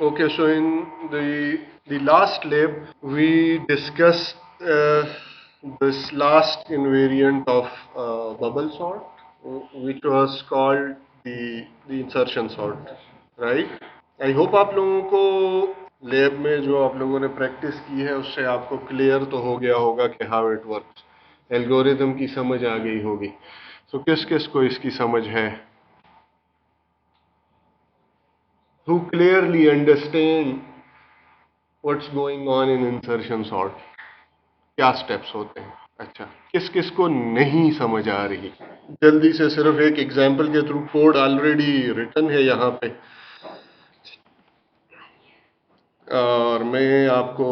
Okay, so in the last lab we discussed this last invariant of bubble sort, which was called the insertion sort, right? I hope आप लोगों को lab में जो आप लोगों ने प्रैक्टिस की है उससे आपको क्लियर तो हो गया होगा कि हाउ इट वर्क्स, एल्गोरिथम की समझ आ गई होगी. सो किस किस को इसकी समझ है? Who clearly understand what's going on in insertion sort, क्या स्टेप्स होते हैं? अच्छा, किस किस को नहीं समझ आ रही? जल्दी से सिर्फ एक एग्जांपल के थ्रू, कोड ऑलरेडी रिटन है यहाँ पे और मैं आपको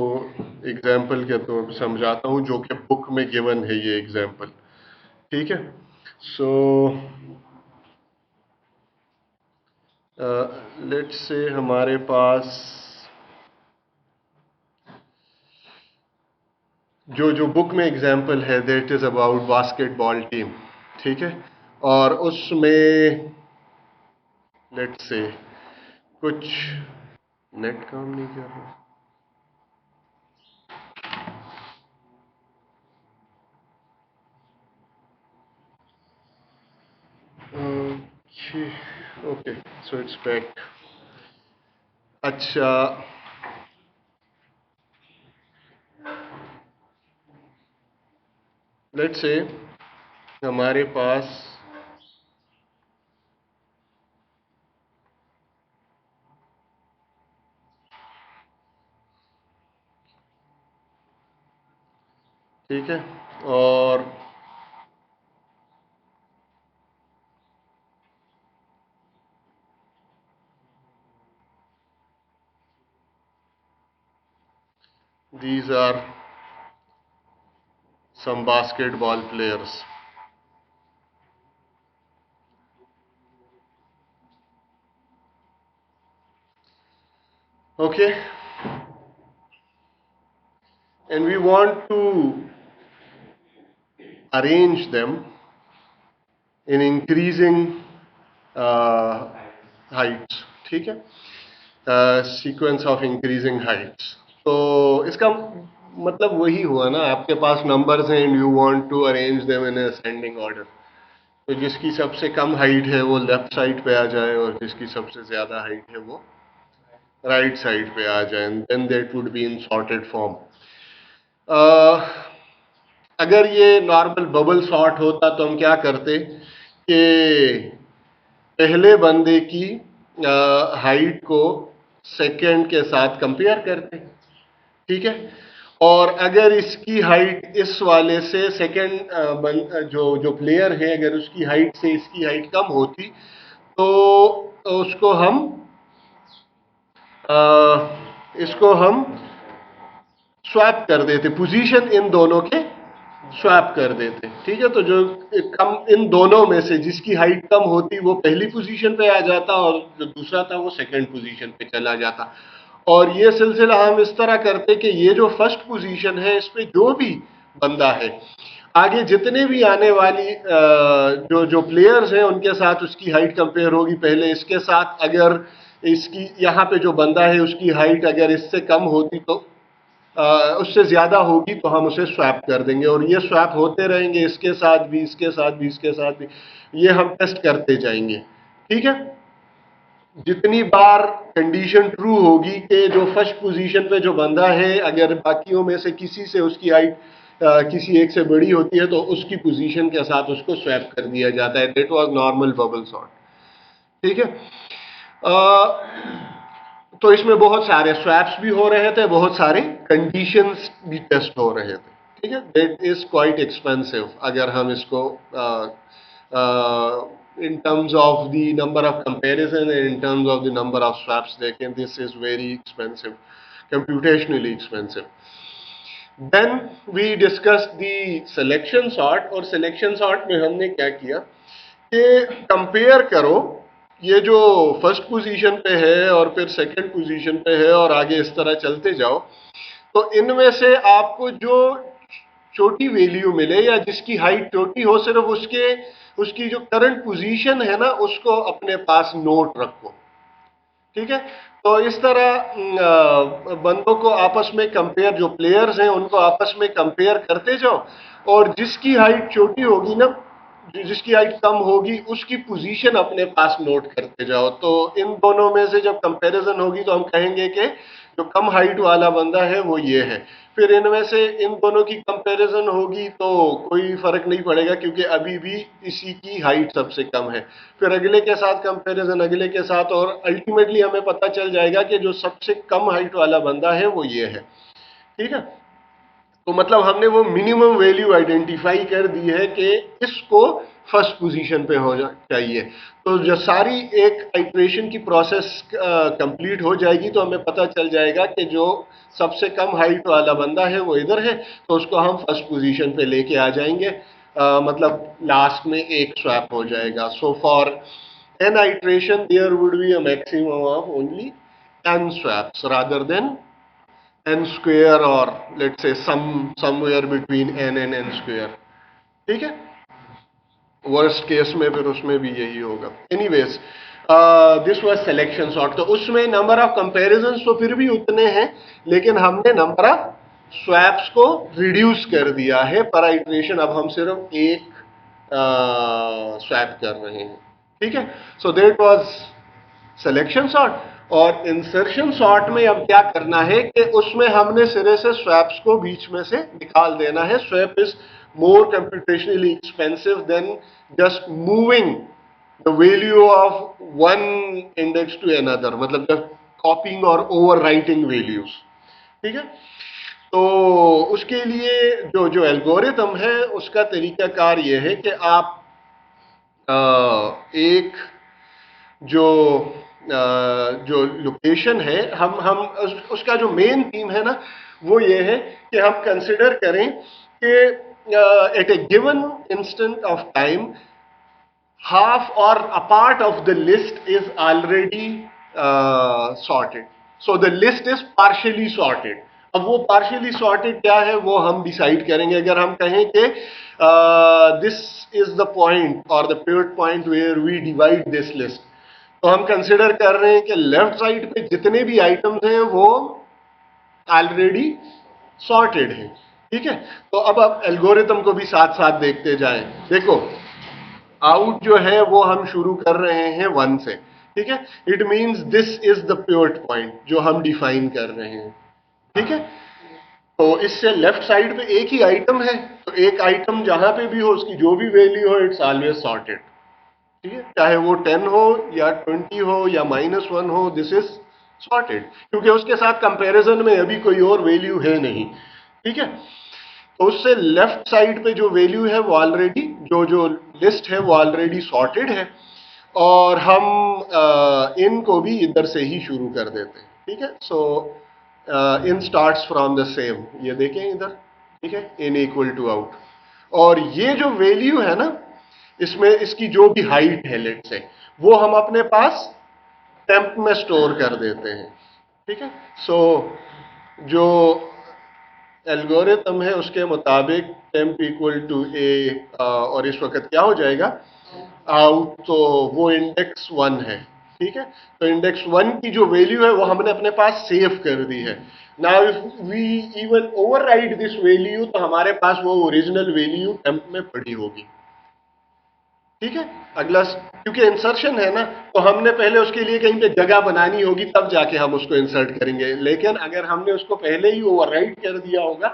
एग्जाम्पल के तौर पर समझाता हूँ जो कि बुक में गिवन है ये एग्जाम्पल. ठीक है. सो लेट्स से हमारे पास जो जो बुक में एग्जाम्पल है that is about basketball team. ठीक है. और उसमें लेट्स से कुछ नेट काम नहीं कर रहा. Okay, so it's back. अच्छा, लेट्स से हमारे पास ठीक है और these are some basketball players. Okay, and we want to arrange them in increasing heights. ठीक है. Sequence of increasing heights. तो इसका मतलब वही हुआ ना, आपके पास नंबर्स हैं and you want to arrange them in ascending order. तो जिसकी सबसे कम हाइट है वो लेफ्ट साइड पे आ जाए और जिसकी सबसे ज्यादा हाइट है वो राइट साइड पे आ जाए, then that would be in sorted form. अगर ये नॉर्मल बबल सॉर्ट होता तो हम क्या करते कि पहले बंदे की हाइट को सेकंड के साथ कंपेयर करते. ठीक है. और अगर इसकी हाइट इस वाले से सेकंड जो जो प्लेयर है अगर उसकी हाइट से इसकी हाइट कम होती तो उसको हम इसको हम स्वैप कर देते, पोजीशन इन दोनों के स्वैप कर देते. ठीक है. तो जो कम इन दोनों में से जिसकी हाइट कम होती वो पहली पोजीशन पे आ जाता और जो दूसरा था वो सेकंड पोजीशन पे चला जाता. और ये सिलसिला हम इस तरह करते कि ये जो फर्स्ट पोजीशन है इस पे जो भी बंदा है आगे जितने भी आने वाली जो जो प्लेयर्स हैं उनके साथ उसकी हाइट कंपेयर होगी पहले इसके साथ. अगर इसकी यहाँ पे जो बंदा है उसकी हाइट अगर इससे कम होती तो उससे ज्यादा होगी तो हम उसे स्वैप कर देंगे और ये स्वैप होते रहेंगे इसके साथ भी इसके साथ भी इसके साथ भी. ये हम टेस्ट करते जाएंगे. ठीक है. जितनी बार कंडीशन ट्रू होगी कि जो फर्स्ट पोजीशन पे जो बंदा है अगर बाकियों में से किसी से उसकी हाइट किसी एक से बड़ी होती है तो उसकी पोजीशन के साथ उसको स्वैप कर दिया जाता है. That was normal bubble sort. ठीक है. तो इसमें बहुत सारे स्वैप्स भी हो रहे थे, बहुत सारे कंडीशंस भी टेस्ट हो रहे थे. ठीक है. दैट इज क्वाइट एक्सपेंसिव अगर हम इसको in terms of the number of comparison and in terms of the number of swaps taken, this is very expensive, computationally expensive. Then we discussed the selection sort और selection sort में हमने क्या किया कि compare करो ये जो first position पे है और फिर सेकंड पोजीशन पे है और आगे इस तरह चलते जाओ तो इनमें से आपको जो छोटी वैल्यू मिले या जिसकी हाइट छोटी हो सिर्फ उसके उसकी जो करंट पोजीशन है ना उसको अपने पास नोट रखो. ठीक है. तो इस तरह बंदों को आपस में कंपेयर, जो प्लेयर्स हैं उनको आपस में कंपेयर करते जाओ, और जिसकी हाइट छोटी होगी ना, जिसकी हाइट कम होगी, उसकी पोजीशन अपने पास नोट करते जाओ। तो इन दोनों में से जब कंपैरिजन होगी तो हम कहेंगे कि जो कम हाइट वाला बंदा है वो ये है। फिर इनमें से इन दोनों की कंपैरिजन होगी तो कोई फर्क नहीं पड़ेगा, क्योंकि अभी भी इसी की हाइट सबसे कम है। फिर अगले के साथ कंपैरिजन, अगले के साथ, और अल्टीमेटली हमें पता चल जाएगा कि जो सबसे कम हाइट वाला बंदा है वो ये है। ठीक है, तो मतलब हमने वो मिनिमम वैल्यू आइडेंटिफाई कर दी है कि इसको फर्स्ट पोजीशन पे हो चाहिए। तो जब सारी एक आइट्रेशन की प्रोसेस कंप्लीट हो जाएगी तो हमें पता चल जाएगा कि जो सबसे कम हाइट वाला बंदा है वो इधर है, तो उसको हम फर्स्ट पोजीशन पे लेके आ जाएंगे। मतलब लास्ट में एक स्वैप हो जाएगा। So for n iteration there would be a maximum of only n swaps rather than n square, or let's say somewhere between n and n square। ठीक है, वर्स्ट केस में फिर उसमें भी यही होगा। Anyways, this was selection sort. तो उसमें नंबर ऑफ कंपैरिजन तो फिर भी उतने हैं, लेकिन हमने नंबर ऑफ स्वैप्स को रिड्यूस कर दिया है पर आइट्रेशन। अब हम सिर्फ एक स्वैप कर रहे हैं। ठीक है, so that was selection sort. और इंसर्शन सॉर्ट में अब क्या करना है कि उसमें हमने सिरे से स्वैप्स को बीच में से निकाल देना है। Swap is more computationally expensive then just moving the value of one index to another, मतलब जस्ट कॉपिंग और ओवर राइटिंग वैल्यूज। ठीक है, तो उसके लिए जो जो एल्गोरिथम है उसका तरीकाकार ये है कि आप एक जो जो लोकेशन है, हम उसका जो मेन थीम है ना वो ये है कि हम कंसिडर करें कि at a given instant of time half or a part of the list is already sorted, so the list is partially sorted। अब वो partially sorted क्या है वो हम डिसाइड करेंगे। अगर हम कहें कि दिस इज द पॉइंट और the pivot point where we divide this list, तो हम कंसिडर कर रहे हैं कि लेफ्ट साइड पे जितने भी आइटम्स हैं वो ऑलरेडी सॉर्टेड हैं। ठीक है, तो अब आप एल्गोरिथम को भी साथ साथ देखते जाएं। देखो, आउट जो है वो हम शुरू कर रहे हैं 1 से। ठीक है, it means this is the pivot point जो हम डिफाइन कर रहे हैं। ठीक है, तो इससे लेफ्ट साइड पे एक ही आइटम है, तो एक आइटम जहां पे भी हो उसकी जो भी वैल्यू हो इट्स ऑलवेज सॉर्टेड। ठीक है, चाहे वो 10 हो या 20 हो या -1 हो, दिस इज सॉर्टेड, क्योंकि उसके साथ कंपैरिजन में अभी कोई और वैल्यू है नहीं। ठीक है, तो उससे लेफ्ट साइड पे जो वैल्यू है वो ऑलरेडी, जो जो लिस्ट है वो ऑलरेडी सॉर्टेड है, और हम इनको भी इधर से ही शुरू कर देते हैं। ठीक है, सो इन स्टार्ट्स फ्रॉम द सेम, ये देखें इधर। ठीक है, इन इक्वल टू आउट, और ये जो वैल्यू है ना इसमें इसकी जो भी हाइट है लेट से, वो हम अपने पास टेम्प में स्टोर कर देते हैं। ठीक है, सो जो एल्गोरिथम है उसके मुताबिक टेम्प इक्वल टू ए, और इस वक्त क्या हो जाएगा आउट, तो वो इंडेक्स 1 है। ठीक है, तो इंडेक्स 1 की जो वैल्यू है वो हमने अपने पास सेव कर दी है। Now if we even override this value, तो हमारे पास वो ओरिजिनल वैल्यू टेम्प में पड़ी होगी। ठीक है, अगला, क्योंकि इंसर्शन है ना, तो हमने पहले उसके लिए कहीं पे जगह बनानी होगी, तब जाके हम उसको इंसर्ट करेंगे। लेकिन अगर हमने उसको पहले ही ओवरराइट कर दिया होगा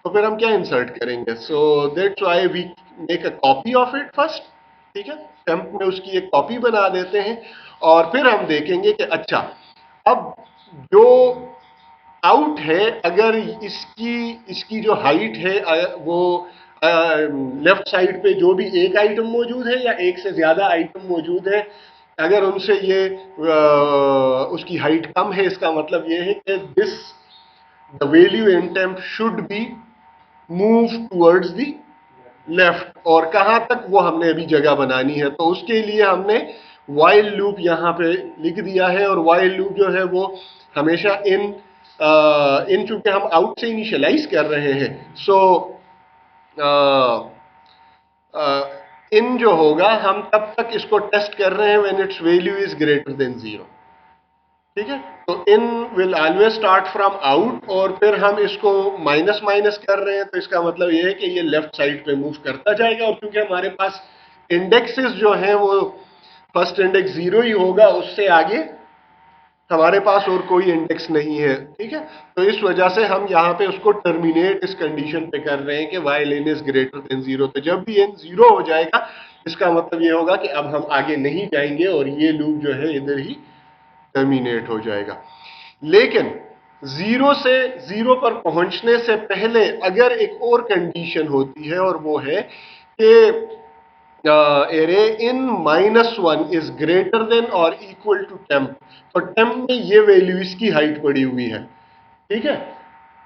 तो फिर हम क्या इंसर्ट करेंगे। So that's why we make a copy of it first. ठीक है, टेम्प में उसकी एक कॉपी बना देते हैं, और फिर हम देखेंगे कि अच्छा, अब जो आउट है, अगर इसकी इसकी जो हाइट है वो लेफ्ट साइड पे जो भी एक आइटम मौजूद है या एक से ज्यादा आइटम मौजूद है, अगर उनसे ये उसकी हाइट कम है, इसका मतलब ये है कि this the value in temp should be move towards the left, और कहां तक वो हमने अभी जगह बनानी है। तो उसके लिए हमने वाइल लूप यहां पे लिख दिया है, और वाइल लूप जो है वो हमेशा इन चूंकि हम आउट से इनिशियलाइज कर रहे हैं, सो इन जो होगा हम तब तक इसको टेस्ट कर रहे हैं when it's value is greater than 0। ठीक है, तो in will always start from out, और फिर हम इसको माइनस माइनस कर रहे हैं, तो इसका मतलब ये है कि ये लेफ्ट साइड पे मूव करता जाएगा, और क्योंकि हमारे पास इंडेक्सेस जो हैं वो फर्स्ट इंडेक्स 0 ही होगा, उससे आगे हमारे पास और कोई इंडेक्स नहीं है। ठीक है, तो इस वजह से हम यहाँ पे उसको टर्मिनेट इस कंडीशन पे कर रहे हैं कि while n is greater than 0। तो जब भी n 0 हो जाएगा, इसका मतलब ये होगा कि अब हम आगे नहीं जाएंगे और ये लूप जो है इधर ही टर्मिनेट हो जाएगा। लेकिन 0 से 0 पर पहुंचने से पहले अगर एक और कंडीशन होती है, और वो है कि array in -1 is greater than और इक्वल टू टेम्प। तो टेम्प में ये वैल्यू इसकी हाइट पड़ी हुई है। ठीक है,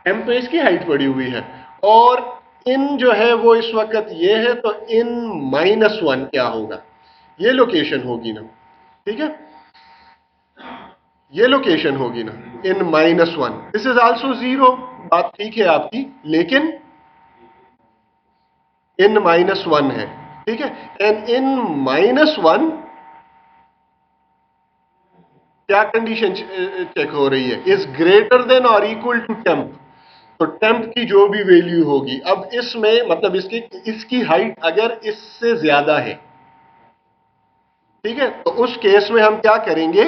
टेम्प पे इसकी हाइट पड़ी हुई है, और इन जो है वो इस वक्त ये है, तो इन -1 क्या होगा, ये लोकेशन होगी ना। ठीक है, ये लोकेशन होगी ना, इन -1। दिस इज आल्सो 0, बात ठीक है आपकी, लेकिन इन -1 है। ठीक है, एंड इन -1 क्या कंडीशन चेक हो रही है, इज ग्रेटर देन और इक्वल टू टेम्प। तो टेम्प की जो भी वैल्यू होगी, अब इसमें मतलब इसकी हाइट अगर इससे ज्यादा है, ठीक है, तो उस केस में हम क्या करेंगे,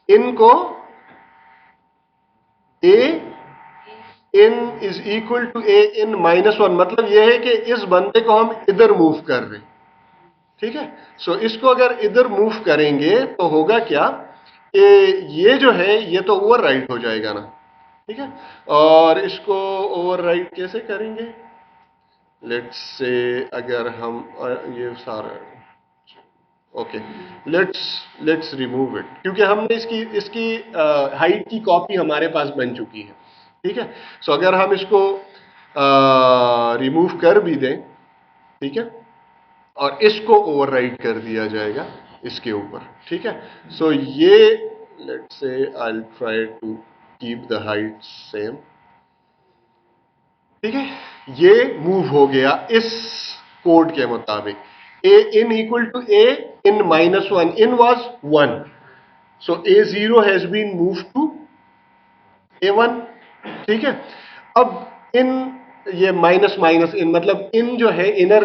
इनको ए इन is equal to A n -1, मतलब यह है कि इस बंदे को हम इधर मूव कर रहे हैं। ठीक है, सो इसको अगर इधर मूव करेंगे तो होगा क्या कि ये जो है ये तो ओवरराइट हो जाएगा ना। ठीक है, और इसको ओवरराइट कैसे करेंगे, लेट्स से अगर हम ये सारा ओके, लेट्स रिमूव इट, क्योंकि हमने इसकी इसकी हाइट की कॉपी हमारे पास बन चुकी है। ठीक है, सो अगर हम इसको रिमूव कर भी दें, ठीक है, और इसको ओवरराइड कर दिया जाएगा इसके ऊपर। ठीक है, सो ये let's say I will try to keep the height same. ठीक है, ये मूव हो गया इस कोड के मुताबिक, A n equal to A n -1, n was 1, so A0 has been move to A1। ठीक है, अब इन ये माइनस माइनस इन मतलब इन जो है इनर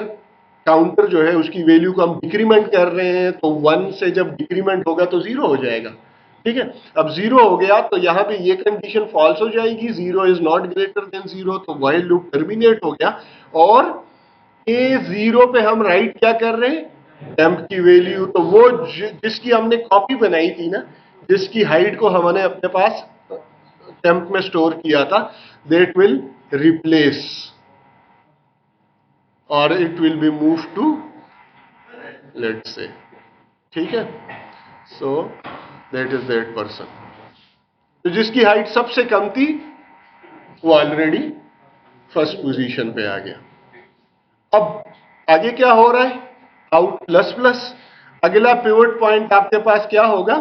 काउंटर जो है उसकी वैल्यू को हम डिक्रीमेंट कर रहे हैं, तो 1 से जब डिक्रीमेंट होगा तो 0 हो जाएगा। ठीक है, अब 0 हो गया तो यहां पे ये कंडीशन फॉल्स हो जाएगी, 0 इज नॉट ग्रेटर देन 0, तो व्हाइल लूप टर्मिनेट हो गया, और A0 पे हम राइट क्या कर रहे हैं, टेम्प की वैल्यू, तो वो जिसकी हमने कॉपी बनाई थी ना, जिसकी हाइट को हमने अपने पास टेम्प में स्टोर किया था, दैट विल रिप्लेस और it will be move to let's say. ठीक है, so that is that person, तो जिसकी हाइट सबसे कम थी वो ऑलरेडी फर्स्ट पोजीशन पे आ गया। अब आगे क्या हो रहा है, आउट प्लस प्लस, अगला पिवट पॉइंट आपके पास क्या होगा,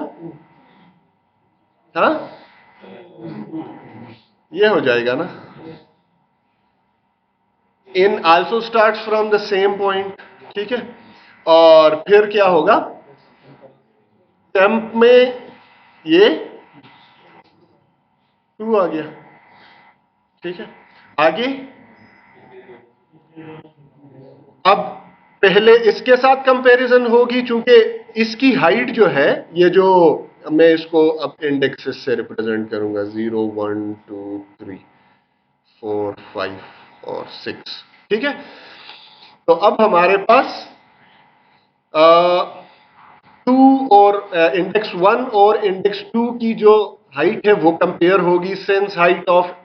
हाँ ये हो जाएगा ना, इन also start from the same point. ठीक है, और फिर क्या होगा, टेम्प में ये 2 आ गया। ठीक है, आगे अब पहले इसके साथ कंपैरिजन होगी, चूंकि इसकी हाइट जो है, ये जो मैं इसको अब इंडेक्सेस से रिप्रेजेंट करूंगा, 0 1 2 3 4 5 और 6। ठीक है, तो अब हमारे पास 2 और इंडेक्स 1 और इंडेक्स 2 की जो हाइट है वो कंपेयर होगी, since height of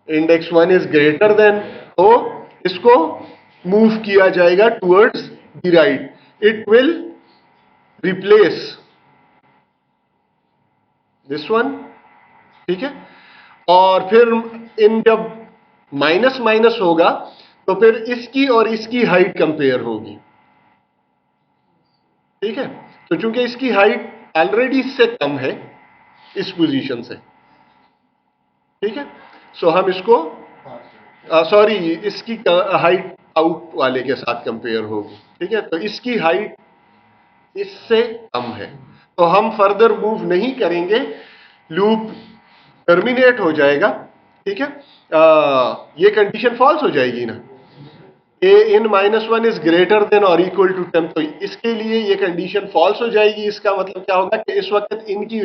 index 1 is greater than, तो इसको मूव किया जाएगा towards the right, it will replace this one. ठीक है, और फिर इन जब माइनस माइनस होगा तो फिर इसकी और इसकी हाइट कंपेयर होगी। ठीक है, तो चूंकि इसकी हाइट ऑलरेडी इससे कम है इस पोजीशन से, ठीक है, सो हम इसको सॉरी इसकी हाइट आउट वाले के साथ कंपेयर होगी। ठीक है, तो इसकी हाइट इससे कम है, तो हम फर्दर मूव नहीं करेंगे, लूप टर्मिनेट हो जाएगा। ठीक है, ये कंडीशन फॉल्स हो जाएगी ना, ए इन -1 इज ग्रेटर देन और इक्वल टू 10, तो इसके लिए ये कंडीशन फॉल्स हो जाएगी। इसका मतलब क्या होगा कि इस वक्त इनकी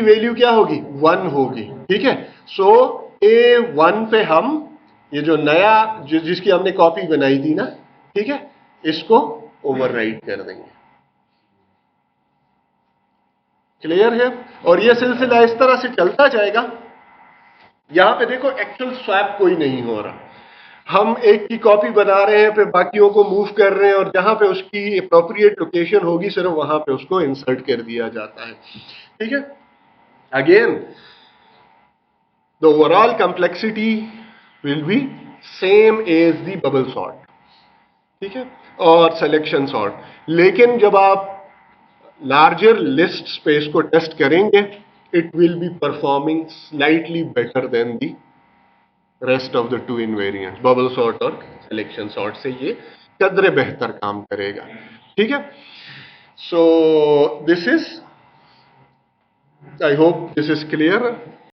वैल्यू क्या होगी, 1 होगी। ठीक है, सो A1 पे हम ये जो नया जिसकी हमने कॉपी बनाई थी ना, ठीक है, इसको ओवरराइट कर देंगे। क्लियर है? और ये सिलसिला इस तरह से चलता जाएगा। यहां पे देखो एक्चुअल स्वैप कोई नहीं हो रहा, हम एक की कॉपी बना रहे हैं, फिर बाकियों को मूव कर रहे हैं, और जहां पे उसकी अप्रोप्रिएट लोकेशन होगी सिर्फ वहां पे उसको इंसर्ट कर दिया जाता है। ठीक है, again the overall complexity will be same as the bubble sort, ठीक है, और सिलेक्शन सॉर्ट। लेकिन जब आप लार्जर लिस्ट स्पेस को टेस्ट करेंगे, it will be performing slightly better than the rest of the two invariants, bubble sort और selection sort से ये कदरे बेहतर काम करेगा। ठीक है, so this is, I hope this is clear.